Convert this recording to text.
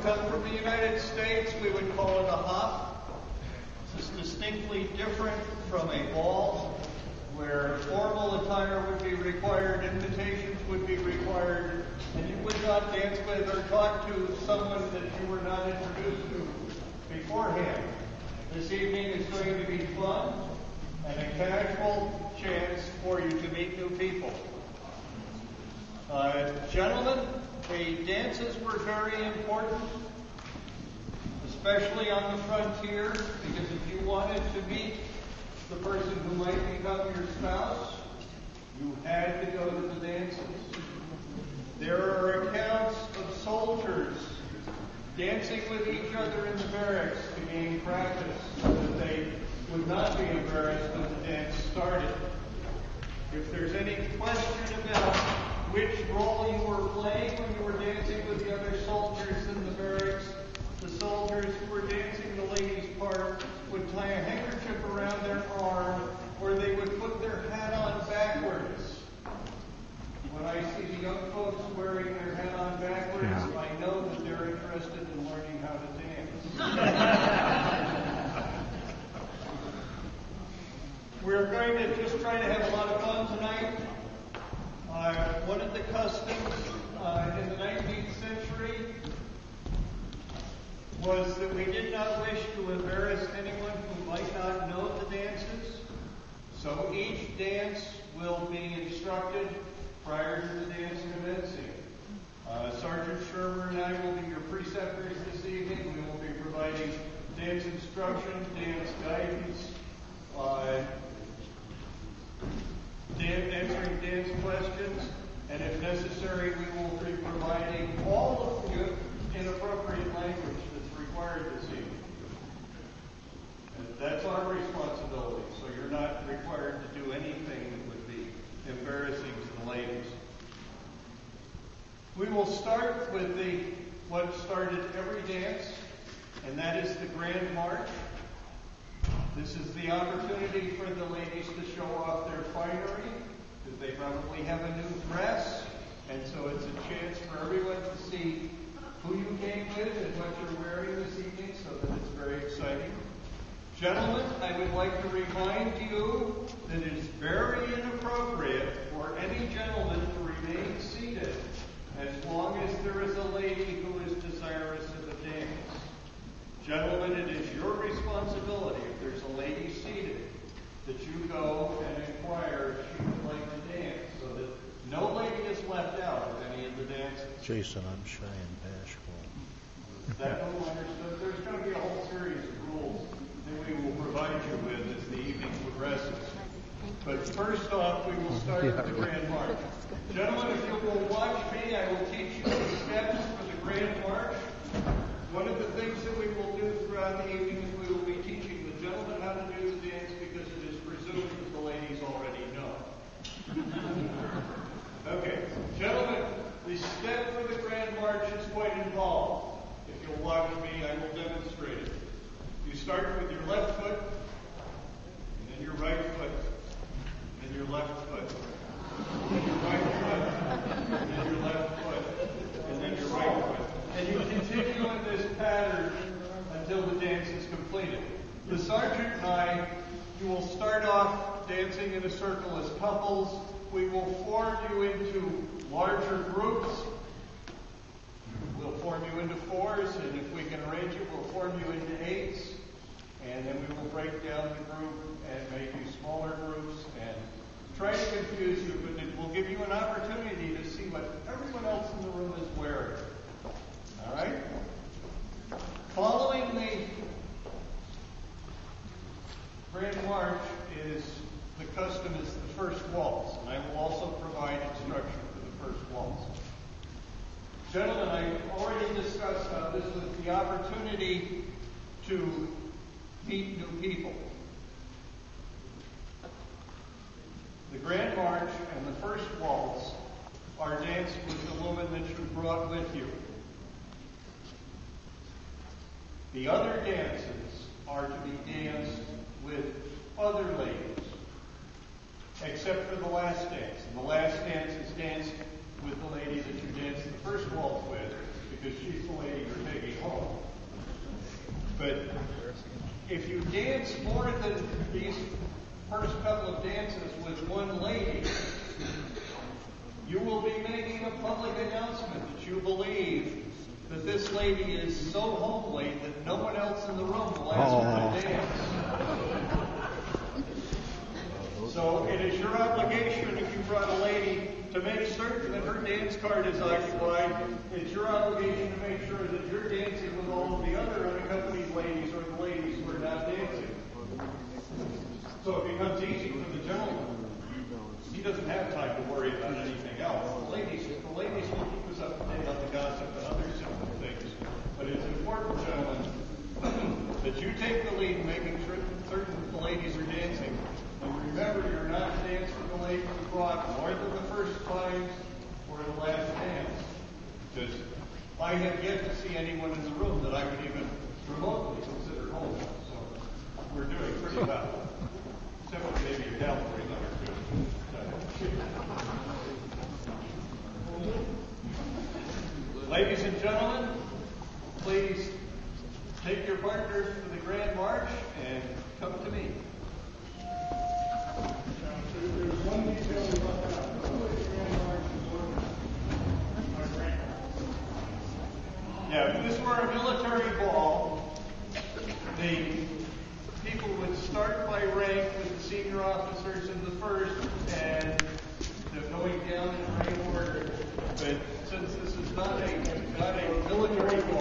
come from the United States, we would call it a hop. This is distinctly different from a ball, where formal attire would be required, invitations would be required, and you would not dance with or talk to someone that you were not introduced to beforehand. This evening is going to be fun and a casual chance for you to meet new people. Gentlemen, the dances were very important, especially on the frontier, because if you wanted to meet the person who might become your spouse, you had to go to the dances. There are accounts of soldiers dancing with each other in the barracks to gain practice so that they would not be embarrassed when the dance started. If there's any question about which role you were playing when you were dancing with the other soldiers in the barracks, the soldiers who were dancing the ladies' part would tie a handkerchief around their arm, or they would put their hat on backwards. When I see the young folks wearing their hat on backwards, I know that they're interested in learning how to dance. We're going to just try to have a lot of fun tonight. One of the customs in the 19th century was that we did not wish to embarrass anyone who might not know the dances. So each dance will be instructed prior to the dance commencing. Sergeant Shermer and I will be your preceptors this evening. We will be providing dance instruction, dance guidance, answering dance questions, and if necessary, we will be providing all of you inappropriate language that's required this evening. And that's our responsibility, so you're not required to do anything that would be embarrassing to the ladies. We will start with what started every dance, and that is the Grand March. This is the opportunity for the ladies to show off their finery, because they probably have a new dress, and so it's a chance for everyone to see who you came with and what you're wearing this evening, so that it's very exciting. Gentlemen, I would like to remind you that it is very inappropriate for any gentleman to remain seated as long as there is a lady who is desirous of a dance. Gentlemen, it is your responsibility, if there's a lady seated, that you go and inquire if she would like to dance, so that no lady is left out of any of the dances. Jason, I'm shy and bashful. Is that all understood? There's going to be a whole series of rules that we will provide you with as the evening progresses. But first off, we will start with the Grand March. Gentlemen, if you will watch me, I will teach you the steps for the Grand March. One of the things that we will do throughout the evening is we will be teaching the gentlemen how to do the dance, because it is presumed that the ladies already know. Okay, gentlemen, the step for the Grand March is quite involved. If you'll watch me, I will demonstrate it. You start with your left foot, and then your right foot, and then your left foot, and then your right foot, and then your left foot, and then your right foot. And you continue in this pattern until the dance is completed. The sergeant and I, you will start off dancing in a circle as couples. We will form you into larger groups. We'll form you into fours, and if we can arrange it, we'll form you into eights. And then we will break down the group and make you smaller groups and try to confuse you, but it will give you an opportunity to see what everyone else in the room is wearing. All right? Following the Grand March the custom is the first waltz, and I will also provide instruction for the first waltz. Gentlemen, I already discussed how this was the opportunity to meet new people. The Grand March and the first waltz are danced with the woman that you brought with you. The other dances are to be danced with other ladies, except for the last dance. And the last dance is danced with the lady that you danced the first waltz with, because she's the lady you're taking home. if you dance more than these first couple of dances with one lady, you will be making a public announcement that you believe that this lady is so homely that no one else in the room will ask her to dance. So it is your obligation, if you brought a lady, to make certain that her dance card is occupied. It's your obligation to make sure that you're dancing with all of the other unaccompanied ladies or the ladies who are not dancing. So it becomes easy for the gentleman. He doesn't have time to worry about anything else. The ladies will keep us up to date on the gossip and other similar things. But it's important, gentlemen, that you take the lead in making certain the ladies are dancing. And remember, you're not dancing with the ladies you brought more than the first times or the last dance. Because I have yet to see anyone in the room that I would even remotely consider home. So we're doing pretty well. Except for maybe a cavalry number two. Ladies and gentlemen, please take your partners for the Grand March and come to me. There's one detail we left out. Yeah, if this were a military ball, the people would start by rank with the senior officers in the first, and they're going down in rank order. But since this is not a military ball,